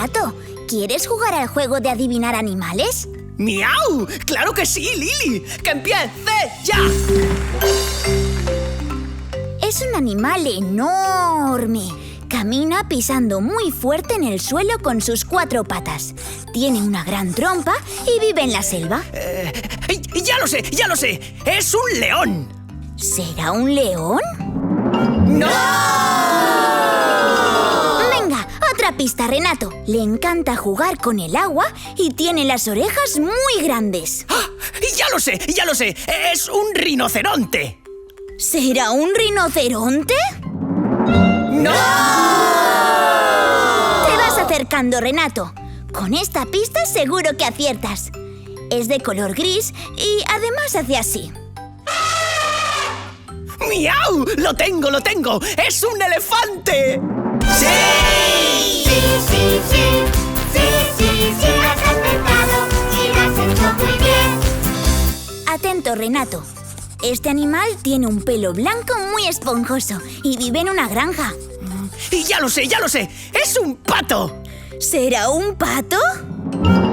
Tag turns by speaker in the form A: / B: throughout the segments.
A: Renato, ¿quieres jugar al juego de adivinar animales?
B: ¡Miau! ¡Claro que sí, Lili! ¡Que empiece ya!
A: Es un animal enorme. Camina pisando muy fuerte en el suelo con sus 4 patas. Tiene una gran trompa y vive en la selva.
B: ¡Ya lo sé! ¡Es un león!
A: ¿Será un león?
B: ¡No!
A: Venga, otra pista, Renato. Le encanta jugar con el agua y tiene las orejas muy grandes.
B: ¡Ah! ¡Ya lo sé! ¡Es un rinoceronte!
A: ¿Será un rinoceronte?
B: ¡No!
A: Te vas acercando, Renato. Con esta pista seguro que aciertas. Es de color gris y además hace así.
B: ¡Miau! ¡Lo tengo! ¡Es un elefante! ¡Sí!
C: Sí, has acertado y lo has hecho muy bien.
A: Atento, Renato. Este animal tiene un pelo blanco muy esponjoso y vive en una granja.
B: ¡Y ya lo sé! ¡Es un pato!
A: ¿Será un pato?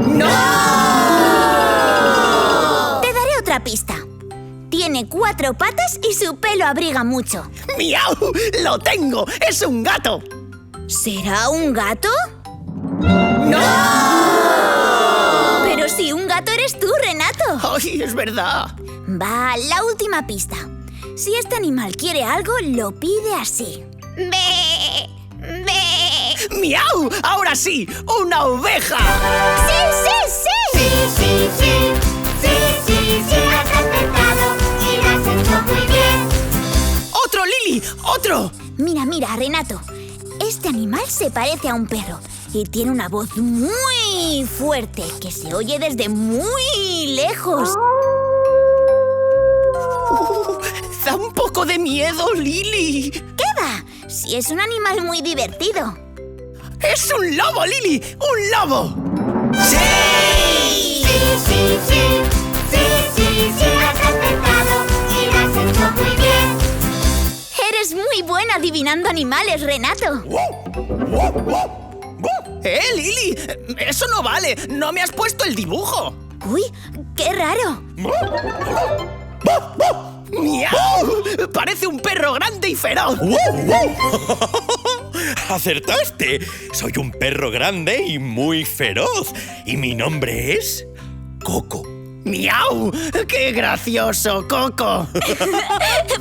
B: ¡No!
A: Te daré otra pista. Tiene 4 patas y su pelo abriga mucho.
B: ¡Miau! ¡Lo tengo! ¡Es un gato!
A: ¿Será un gato?
B: ¡No!
A: Pero si un gato eres tú, Renato.
B: ¡Ay, es verdad!
A: Va, la última pista. Si este animal quiere algo, lo pide así. ¡Be! ¡Be!
B: ¡Miau! ¡Ahora sí! ¡Una oveja!
A: ¡Sí!
C: Sí, has acertado y lo has hecho muy bien.
B: ¡Otro, Lili! ¡Otro!
A: Mira, Renato. Este animal se parece a un perro y tiene una voz muy fuerte que se oye desde muy lejos.
B: Da un poco de miedo, Lili.
A: ¿Qué va? Si es un animal muy divertido.
B: ¡Es un lobo, Lili! ¡Un lobo! ¡Sí!
C: Sí, has acertado y lo has hecho muy bien.
A: Eres muy bueno adivinando animales, Renato.
B: Lili! ¡Eso no vale! ¡No me has puesto el dibujo!
A: Uy, qué raro.
B: ¡Miau! ¡Parece un perro grande y feroz!
D: ¡Acertaste! Soy un perro grande y muy feroz. Y mi nombre es... Coco.
B: ¡Miau! ¡Qué gracioso, Coco!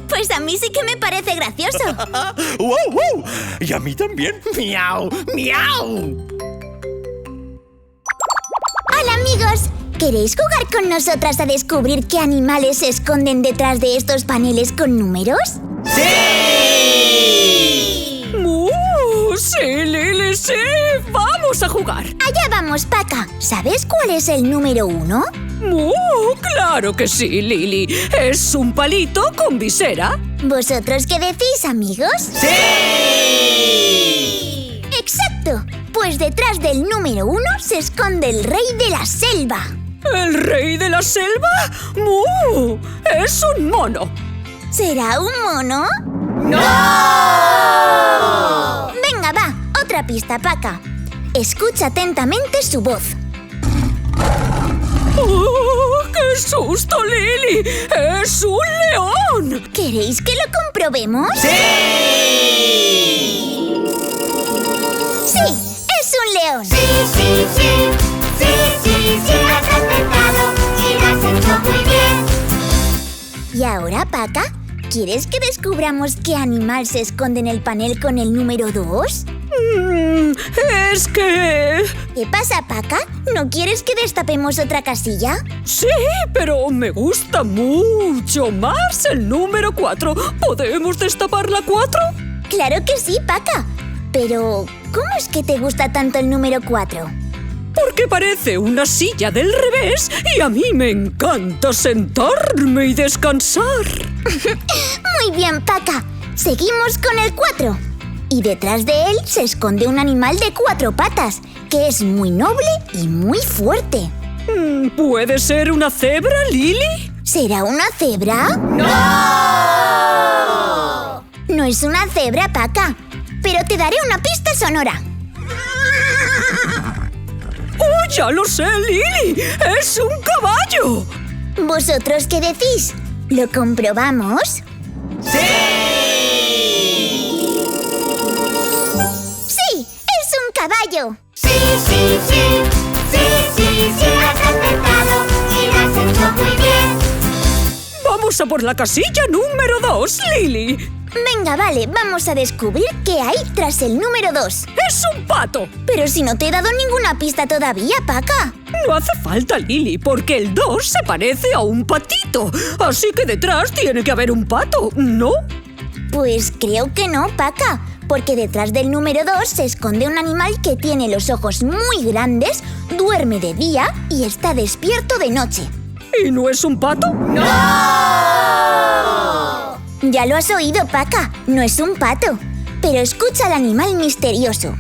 A: Pues a mí sí que me parece gracioso.
D: ¡Wow! Y a mí también.
B: ¡Miau!
A: Hola, amigos. ¿Queréis jugar con nosotras a descubrir qué animales se esconden detrás de estos paneles con números?
B: ¡Sí!
E: ¡Sí, Lili, sí! ¡Vamos a jugar!
A: Allá vamos, Paca. ¿Sabes cuál es el número 1?
E: ¡Claro que sí, Lili! Es un palito con visera.
A: ¿Vosotros qué decís, amigos?
B: ¡Sí!
A: ¡Exacto! Pues detrás del número 1 se esconde el rey de la selva.
E: ¿El rey de la selva? ¡Es un mono!
A: ¿Será un mono?
B: ¡No!
A: Venga, va, otra pista, Paca. Escucha atentamente su voz.
E: ¡Qué susto, Lili! ¡Es un león!
A: ¿Queréis que lo comprobemos?
B: ¡Sí!
A: ¡Sí! ¡Es un león!
C: Sí, has acertado y lo has hecho muy bien.
A: Y ahora, Paca, ¿quieres que descubramos qué animal se esconde en el panel con el número 2?
E: Es que...
A: ¿Qué pasa, Paca? ¿No quieres que destapemos otra casilla?
E: Sí, pero me gusta mucho más el número 4. ¿Podemos destapar la 4?
A: Claro que sí, Paca. Pero, ¿cómo es que te gusta tanto el número 4?
E: Porque parece una silla del revés y a mí me encanta sentarme y descansar.
A: Muy bien, Paca. Seguimos con el 4. Y detrás de él se esconde un animal de 4 patas, que es muy noble y muy fuerte.
E: ¿Puede ser una cebra, Lili?
A: ¿Será una cebra?
B: ¡No!
A: No es una cebra, Paca, pero te daré una pista sonora.
E: Ya lo sé, Lily. ¡Es un caballo!
A: ¿Vosotros qué decís? ¿Lo comprobamos? ¡Sí! ¡Sí! ¡Es un caballo!
C: Sí, sí, sí, sí, sí, sí, has acertado y lo has hecho muy bien.
E: Vamos a por la casilla número 2, Lily.
A: Venga, vale, vamos a descubrir qué hay tras el número 2.
E: ¡Es un pato!
A: Pero si no te he dado ninguna pista todavía, Paca.
E: No hace falta, Lily, porque el 2 se parece a un patito. Así que detrás tiene que haber un pato, ¿no?
A: Pues creo que no, Paca, porque detrás del número 2 se esconde un animal que tiene los ojos muy grandes, duerme de día y está despierto de noche.
E: ¿Y no es un pato?
A: Ya lo has oído, Paca, no es un pato. Pero escucha al animal misterioso.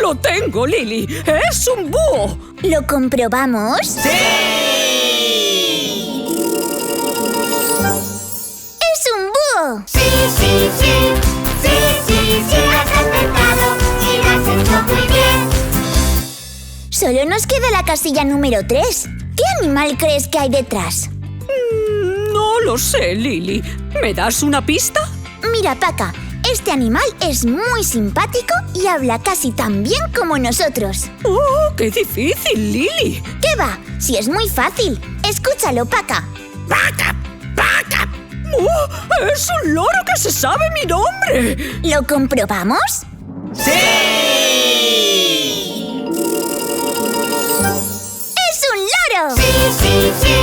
E: ¡Lo tengo, Lily! ¡Es un búho!
A: ¿Lo comprobamos? ¡Sí! ¡Es un búho!
C: Sí, sí, sí, sí, sí, sí, has acertado y lo has hecho muy bien.
A: Solo nos queda la casilla número 3. ¿Qué animal crees que hay detrás?
E: No lo sé, Lily. ¿Me das una pista?
A: Mira, Paca, este animal es muy simpático y habla casi tan bien como nosotros.
E: ¡Oh, qué difícil, Lily!
A: ¿Qué va? Si es muy fácil. Escúchalo, Paca.
B: ¡Paca! ¡Paca!
E: ¡Oh, es un loro que se sabe mi nombre!
A: ¿Lo comprobamos?
B: ¡Sí!
A: ¡Es un loro!
C: Sí, sí, sí,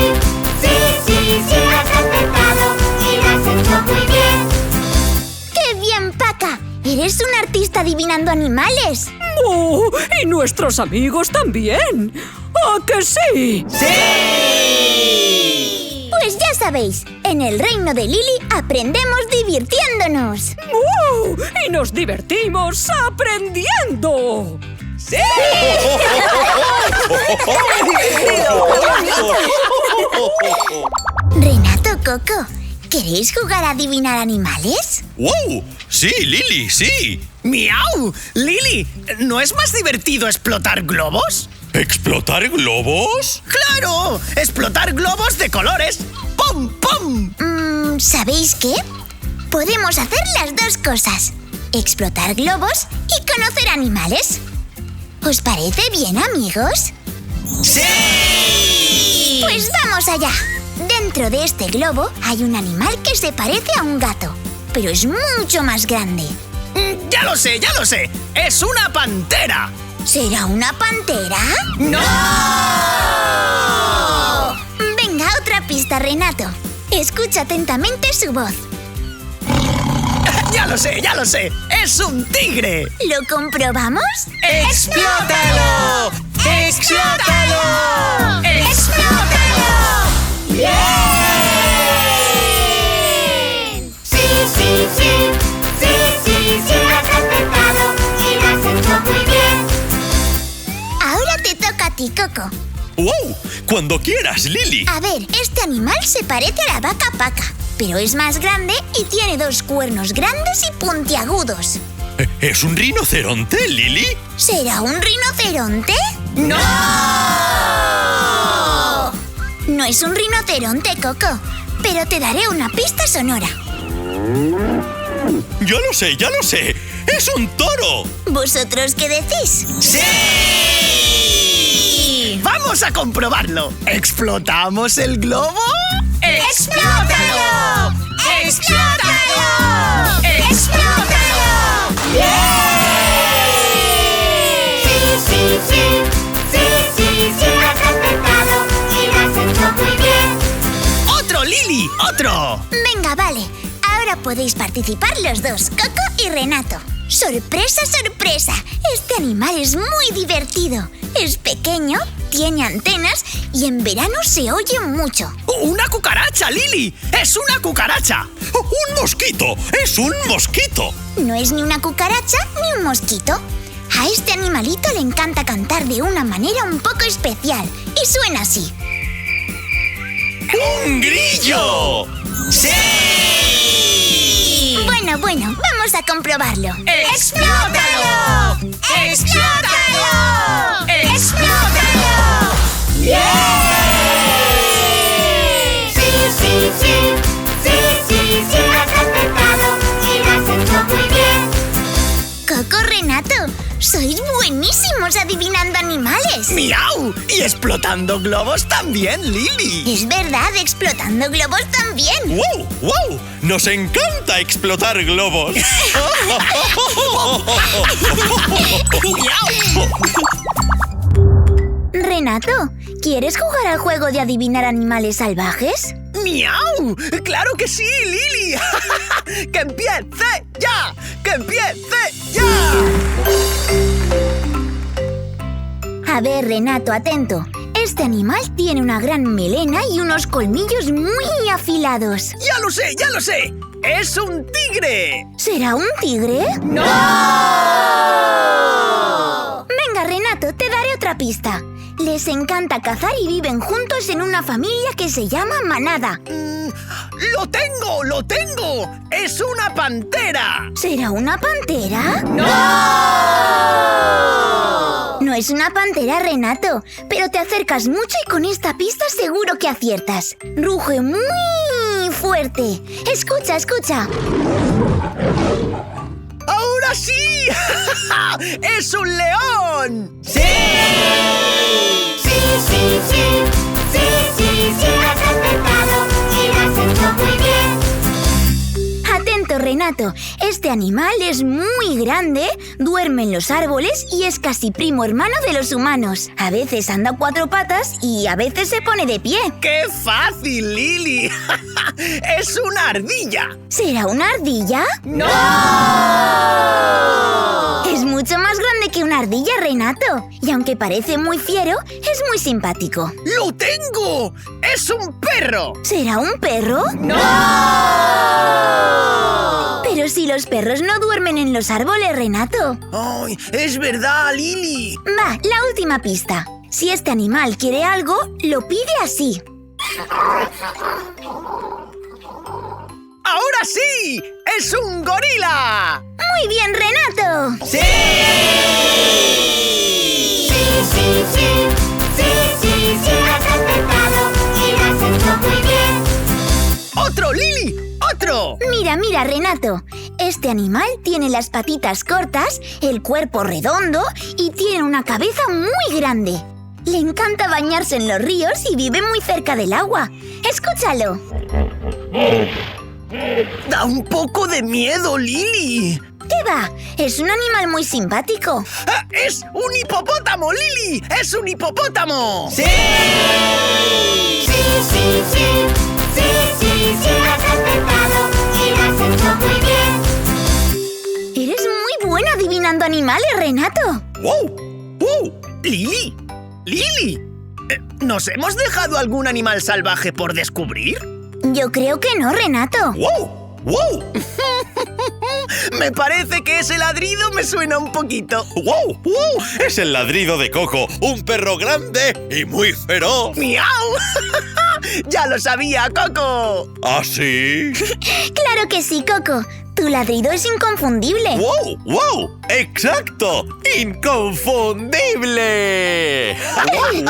C: sí, sí, sí, has acertado y lo has hecho muy bien.
A: ¡Qué bien, Paca! ¡Eres un artista adivinando animales!
E: ¡Oh, y nuestros amigos también! ¿A que sí?
A: Pues ya sabéis, en el reino de Lily aprendemos divirtiéndonos.
E: ¡Oh, y nos divertimos aprendiendo!
A: Renato, Coco, ¿queréis jugar a adivinar animales?
D: ¡Wow! Sí, Lily, sí.
B: ¡Miau! Lily, ¿no es más divertido explotar globos?
D: ¿Explotar globos?
B: ¡Claro! ¡Explotar globos de colores! ¡Pum, pum!
A: ¿Sabéis qué? Podemos hacer las dos cosas. Explotar globos y conocer animales. ¿Os parece bien, amigos?
B: ¡Sí!
A: Pues vamos allá. Dentro de este globo hay un animal que se parece a un gato, pero es mucho más grande.
B: ¡Ya lo sé, ya lo sé! ¡Es una pantera!
A: ¿Será una pantera?
B: ¡No!
A: Venga, otra pista, Renato. Escucha atentamente su voz.
B: ¡Ya lo sé, ya lo sé! ¡Es un tigre!
A: ¿Lo comprobamos?
B: ¡Explótalo! ¡Explótalo! ¡Explótalo!
C: ¡Bien! Sí, sí, sí, sí, sí, sí, has acertado y lo has hecho muy bien.
A: Ahora te toca a ti, Coco.
D: ¡Wow! Cuando quieras, Lily.
A: A ver, este animal se parece a la vaca Paca, pero es más grande y tiene dos cuernos grandes y puntiagudos.
D: ¿Es un rinoceronte, Lily?
A: ¿Será un rinoceronte?
B: ¡No!
A: No es un rinoceronte, Coco, pero te daré una pista sonora.
D: ¡Ya lo sé, ya lo sé! ¡Es un toro!
A: ¿Vosotros qué decís?
B: ¡Sí! ¡Vamos a comprobarlo! ¿Explotamos el globo? ¡Explótalo! ¡Explótalo! ¡Explótalo!
C: Sí, sí, sí, sí, sí, sí, has acertado y lo has hecho muy bien.
B: ¡Otro, Lily! ¡Otro!
A: Venga, vale. Ahora podéis participar los dos, Coco y Renato. ¡Sorpresa, sorpresa! Este animal es muy divertido. Es pequeño, tiene antenas y en verano se oye mucho.
B: ¡Una cucaracha, Lily! ¡Es una cucaracha!
D: ¡Un mosquito! ¡Es un mosquito!
A: No es ni una cucaracha ni un mosquito. A este animalito le encanta cantar de una manera un poco especial y suena así.
D: ¡Un grillo!
B: ¡Sí!
A: Bueno, Bueno, vamos a comprobarlo.
B: ¡Explótalo!
A: ¡Explótalo!
C: ¡Explótalo! Sí, has acertado y lo has hecho muy bien.
A: Coco, Renato, sois buenísimos adivinando animales.
B: ¡Miau! Y explotando globos también, Lili.
A: Es verdad, explotando globos también.
D: ¡Wow! ¡Wow! ¡Nos encanta explotar globos!
A: Renato, ¿quieres jugar al juego de adivinar animales salvajes?
B: ¡Miau! ¡Claro que sí, Lili! ¡Que empiece ya! ¡Que empiece ya!
A: A ver, Renato, atento. Este animal tiene una gran melena y unos colmillos muy afilados.
B: ¡Ya lo sé, ya lo sé! ¡Es un tigre!
A: ¿Será un tigre?
B: ¡No!
A: Venga, Renato, te daré otra pista. Les encanta cazar y viven juntos en una familia que se llama manada.
B: ¡Lo tengo! ¡Lo tengo! ¡Es una pantera!
A: ¿Será una pantera?
B: ¡No!
A: No es una pantera, Renato, pero te acercas mucho y con esta pista seguro que aciertas. Ruge muy fuerte. Escucha, escucha.
B: ¡Ahora sí! ¡Es un león! ¡Sí!
C: Sí, has acertado y lo has hecho muy bien.
A: Atento, Renato. Este animal es muy grande, duerme en los árboles y es casi primo hermano de los humanos. A veces anda a 4 patas y a veces se pone de pie.
B: ¡Qué fácil, Lili! ¡Es una ardilla!
A: ¿Será una ardilla?
B: ¡No!
A: Es mucho más grande que una ardilla, Renato. Y aunque parece muy fiero, es muy simpático.
B: ¡Lo tengo! ¡Es un perro!
A: ¿Será un perro?
B: ¡No!
A: Pero si los perros no duermen en los árboles, Renato.
B: ¡Ay, es verdad, Lili!
A: Va, la última pista. Si este animal quiere algo, lo pide así.
B: ¡Ahora sí! ¡Es un gorila!
A: ¡Muy bien, Renato!
B: ¡Sí!
C: Sí, has acertado y lo has hecho muy bien.
B: ¡Otro, Lili! ¡Otro!
A: Mira, Renato. Este animal tiene las patitas cortas, el cuerpo redondo y tiene una cabeza muy grande. Le encanta bañarse en los ríos y vive muy cerca del agua. ¡Escúchalo!
B: Da un poco de miedo, Lili.
A: ¿Qué va? Es un animal muy simpático.
B: ¡Ah, ¡es un hipopótamo, Lili! ¡Es un hipopótamo! ¡Sí!
C: Sí, has acertado y lo has hecho muy bien.
A: Eres muy buena adivinando animales, Renato.
D: ¡Wow!
B: ¡Wow! ¡Lili! ¡Lili! ¿Nos hemos dejado algún animal salvaje por descubrir?
A: Yo creo que no, Renato.
D: ¡Wow! ¡Wow!
B: Me parece que ese ladrido me suena un poquito.
D: ¡Wow! ¡Wow! Es el ladrido de Coco, un perro grande y muy feroz.
B: ¡Miau! ¡Ya lo sabía, Coco!
D: ¿Ah, sí?
A: Claro que sí, Coco. Tu ladrido es inconfundible.
D: ¡Wow! ¡Wow! ¡Exacto! ¡Inconfundible!
B: ¡Wow!